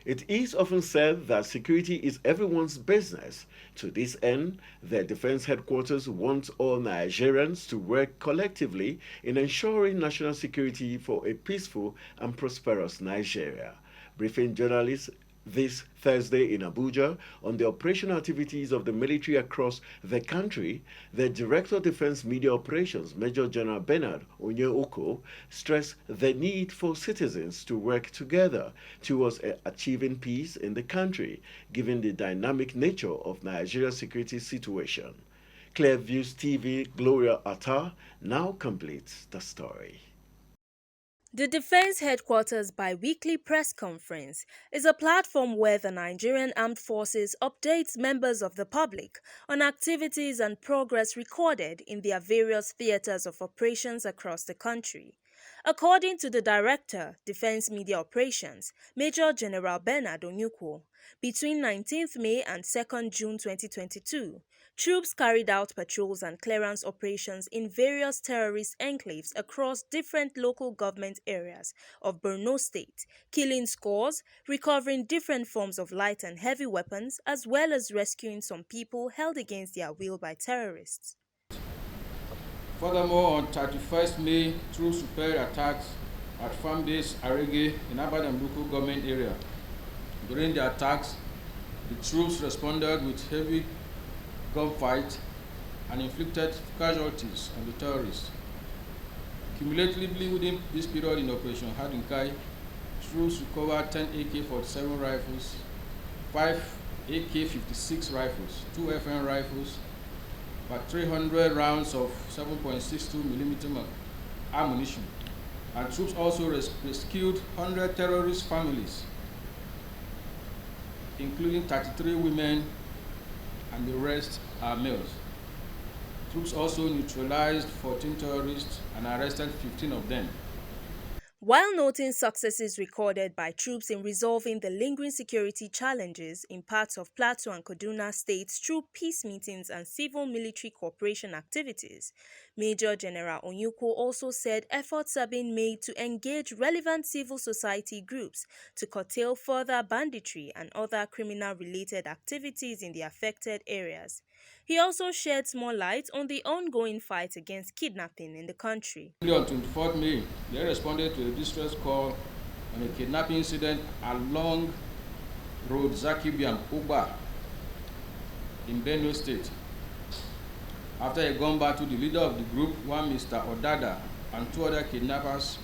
It is often said that security is everyone's business. To this end, the Defense Headquarters wants all Nigerians to work collectively in ensuring national security for a peaceful and prosperous Nigeria. Briefing journalists this Thursday in Abuja on the operational activities of the military across the country, the Director of Defense Media Operations, Major General Bernard Onyeoko, stressed the need for citizens to work together towards achieving peace in the country, given the dynamic nature of Nigeria's security situation. Clearview's TV Gloria Atta now completes the story. The Defense Headquarters bi-weekly press conference is a platform where the Nigerian Armed Forces updates members of the public on activities and progress recorded in their various theaters of operations across the country. According to the Director, Defense Media Operations, Major General Bernard Onyukwu, between 19th May and 2nd June 2022, troops carried out patrols and clearance operations in various terrorist enclaves across different local government areas of Borno State, killing scores, recovering different forms of light and heavy weapons, as well as rescuing some people held against their will by terrorists. Furthermore, on 31st May, troops repelled attacks at farm base Arege in Abadan local government area. During the attacks, the troops responded with heavy gunfight and inflicted casualties on the terrorists. Cumulatively within this period in Operation Hadinkai, troops recovered 10 AK-47 rifles, 5 AK-56 rifles, 2 FN rifles, about 300 rounds of 7.62mm ammunition. And troops also rescued 100 terrorist families, including 33 women, and the rest are males. Troops also neutralized 14 terrorists and arrested 15 of them. While noting successes recorded by troops in resolving the lingering security challenges in parts of Plateau and Kaduna states through peace meetings and civil-military cooperation activities, Major General Onyuko also said efforts are being made to engage relevant civil society groups to curtail further banditry and other criminal-related activities in the affected areas. He also sheds more light on the ongoing fight against kidnapping in the country. On 24th May, they responded to a distress call on a kidnapping incident along Road Zakibiam Uba in Benue State. After a gun battle, the leader of the group, one Mr. Odada, and 2 other kidnappers,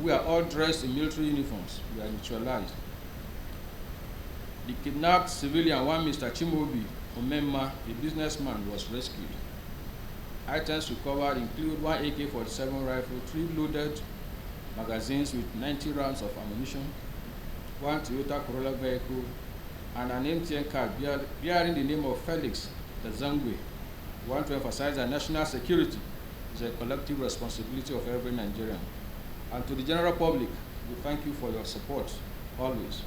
who are all dressed in military uniforms, were neutralized. The kidnapped civilian, one Mr. Chimobi Omemma, a businessman, was rescued. Items recovered include 1 AK-47 rifle, 3 loaded magazines with 90 rounds of ammunition, 1 Toyota Corolla vehicle, and an MTN card bearing the name of Felix Tazangwe. We want to emphasize that national security is a collective responsibility of every Nigerian. And to the general public, we thank you for your support, always.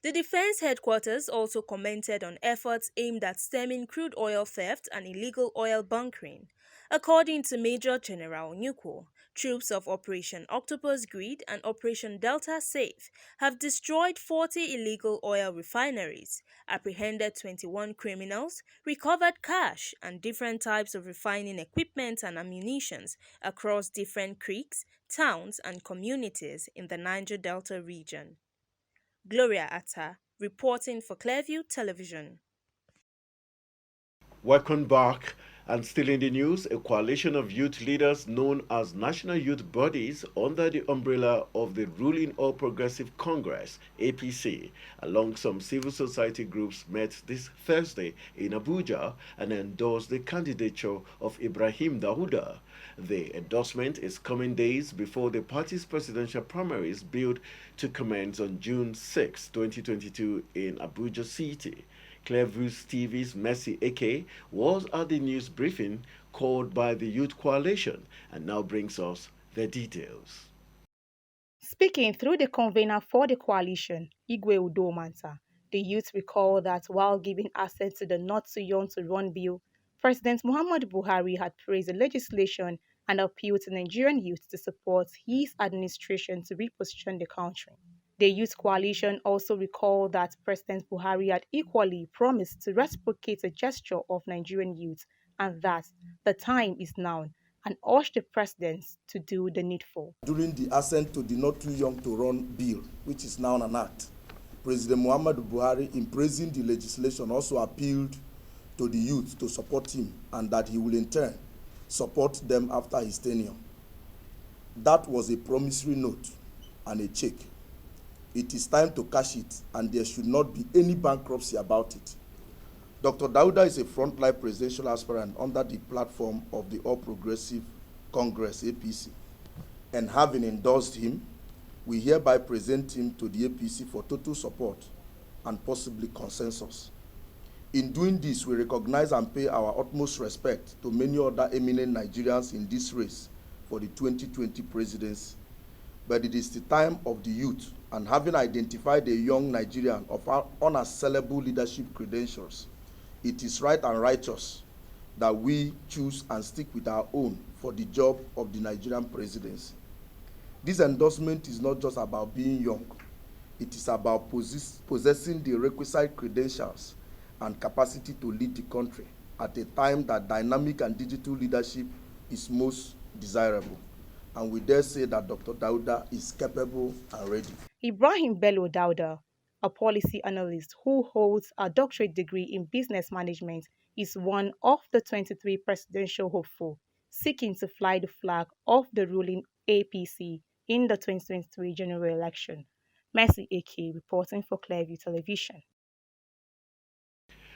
The Defense Headquarters also commented on efforts aimed at stemming crude oil theft and illegal oil bunkering. According to Major General Onyuko, troops of Operation Octopus Greed and Operation Delta Safe have destroyed 40 illegal oil refineries, apprehended 21 criminals, recovered cash and different types of refining equipment and ammunitions across different creeks, towns, and communities in the Niger Delta region. Gloria Atta, reporting for Clearview Television. Welcome back. And still in the news, a coalition of youth leaders known as National Youth Bodies under the umbrella of the ruling All Progressive Congress, APC, along some civil society groups met this Thursday in Abuja and endorsed the candidature of Ibrahim Daouda. The endorsement is coming days before the party's presidential primaries billed to commence on June 6, 2022 in Abuja City. Clearview TV's Mercy Eke was at the news briefing called by the Youth Coalition and now brings us the details. Speaking through the convener for the coalition, Igwe Udomanta, the youth recalled that while giving assent to the Not Too Young to Run bill, President Muhammadu Buhari had praised the legislation and appealed to Nigerian youth to support his administration to reposition the country. The Youth Coalition also recalled that President Buhari had equally promised to reciprocate a gesture of Nigerian youth and that the time is now, and urged the president to do the needful. During the assent to the Not Too Young to Run bill, which is now an act, President Muhammadu Buhari, in praising the legislation, also appealed to the youth to support him and that he will in turn support them after his tenure. That was a promissory note and a check. It is time to cash it, and there should not be any bankruptcy about it. Dr. Dauda is a frontline presidential aspirant under the platform of the All Progressive Congress, APC, and having endorsed him, we hereby present him to the APC for total support and possibly consensus. In doing this, we recognize and pay our utmost respect to many other eminent Nigerians in this race for the 2020 presidency. But it is the time of the youth, and having identified a young Nigerian of unassailable leadership credentials, it is right and righteous that we choose and stick with our own for the job of the Nigerian presidency. This endorsement is not just about being young. It is about possessing the requisite credentials and capacity to lead the country at a time that dynamic and digital leadership is most desirable. And we dare say that Dr. Dauda is capable and ready. Ibrahim Bello Dauda, a policy analyst who holds a doctorate degree in business management, is one of the 23 presidential hopeful seeking to fly the flag of the ruling APC in the 2023 general election. Mercy Eke reporting for Clearview Television.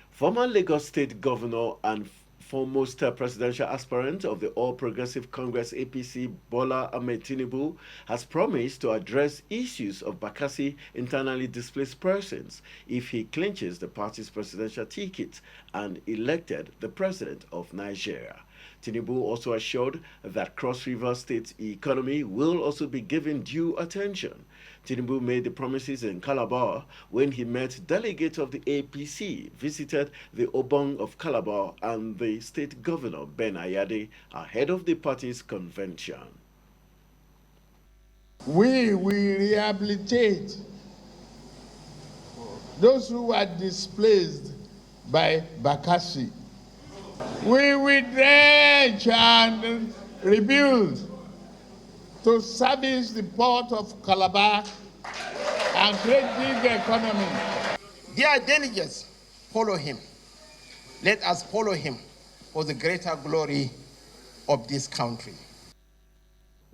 Former Lagos State Governor and foremost presidential aspirant of the All Progressive Congress APC, Bola Ahmed Tinubu, has promised to address issues of Bakassi internally displaced persons if he clinches the party's presidential ticket and elected the president of Nigeria. Tinubu also assured that Cross River State's economy will also be given due attention. Tinubu made the promises in Calabar when he met delegates of the APC, visited the Obong of Calabar and the state governor Ben Ayade ahead of the party's convention. We will rehabilitate those who were displaced by Bakassi. We will dredge and rebuild to service the port of Calabar and create big economy. Dear delegates, follow him. Let us follow him for the greater glory of this country.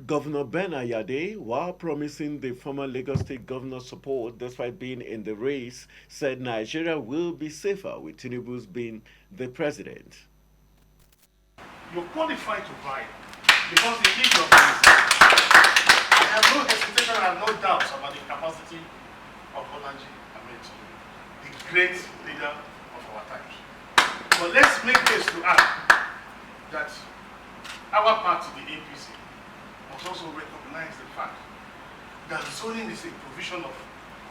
Governor Ben Ayade, while promising the former Lagos State governor support despite being in the race, said Nigeria will be safer with Tinubu's being the president. You're qualified to ride because you need your policy. I have no hesitation and no doubts about the capacity of Bolaji Ahmed Tinubu, the great leader of our times. But let's make this to add that our party, the APC, must also recognize the fact that zoning is a provision of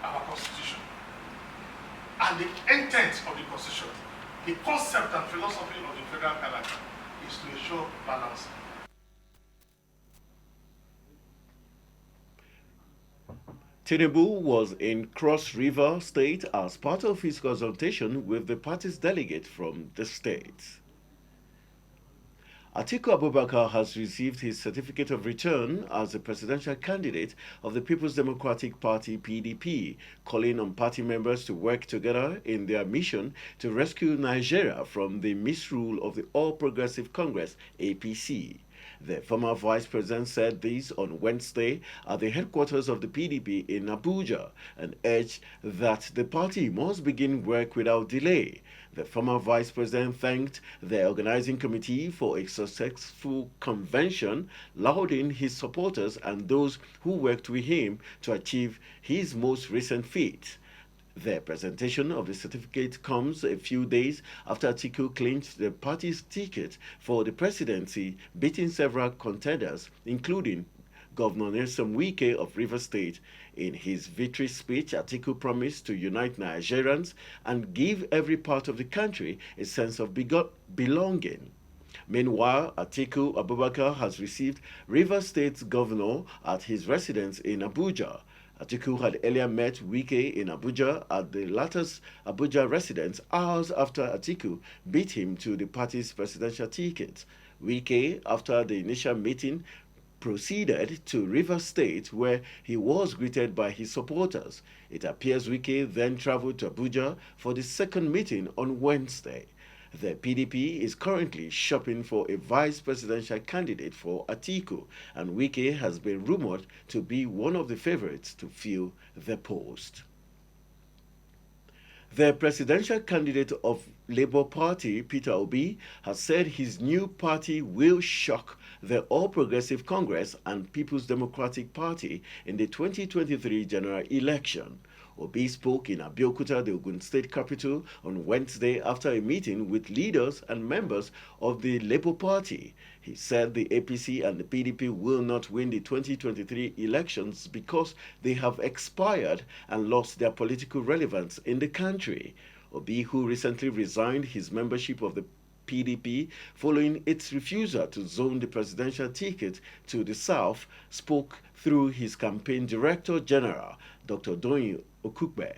our constitution. And the intent of the constitution, the concept and philosophy of the federal character is to ensure balance. Tinubu was in Cross River State as part of his consultation with the party's delegate from the state. Atiku Abubakar has received his certificate of return as the presidential candidate of the People's Democratic Party (PDP), calling on party members to work together in their mission to rescue Nigeria from the misrule of the All Progressive Congress (APC). The former vice president said this on Wednesday at the headquarters of the PDP in Abuja and urged that the party must begin work without delay. The former vice president thanked the organizing committee for a successful convention, lauding his supporters and those who worked with him to achieve his most recent feat. The presentation of the certificate comes a few days after Atiku clinched the party's ticket for the presidency, beating several contenders, including Governor Nelson Wike of Rivers State. In his victory speech, Atiku promised to unite Nigerians and give every part of the country a sense of belonging. Meanwhile, Atiku Abubakar has received Rivers State's governor at his residence in Abuja. Atiku had earlier met Wike in Abuja at the latter's Abuja residence hours after Atiku beat him to the party's presidential ticket. Wike, after the initial meeting, proceeded to Rivers State, where he was greeted by his supporters. It appears Wike then traveled to Abuja for the second meeting on Wednesday. The PDP is currently shopping for a vice presidential candidate for Atiku, and Wike has been rumored to be one of the favorites to fill the post. The presidential candidate of Labour Party, Peter Obi, has said his new party will shock the All Progressive Congress and People's Democratic Party in the 2023 general election. Obi spoke in Abeokuta, the Ogun State capital, on Wednesday after a meeting with leaders and members of the Labour Party. He said the APC and the PDP will not win the 2023 elections because they have expired and lost their political relevance in the country. Obi, who recently resigned his membership of the PDP following its refusal to zone the presidential ticket to the south, spoke through his campaign director general, Dr. Doyin Okukbe.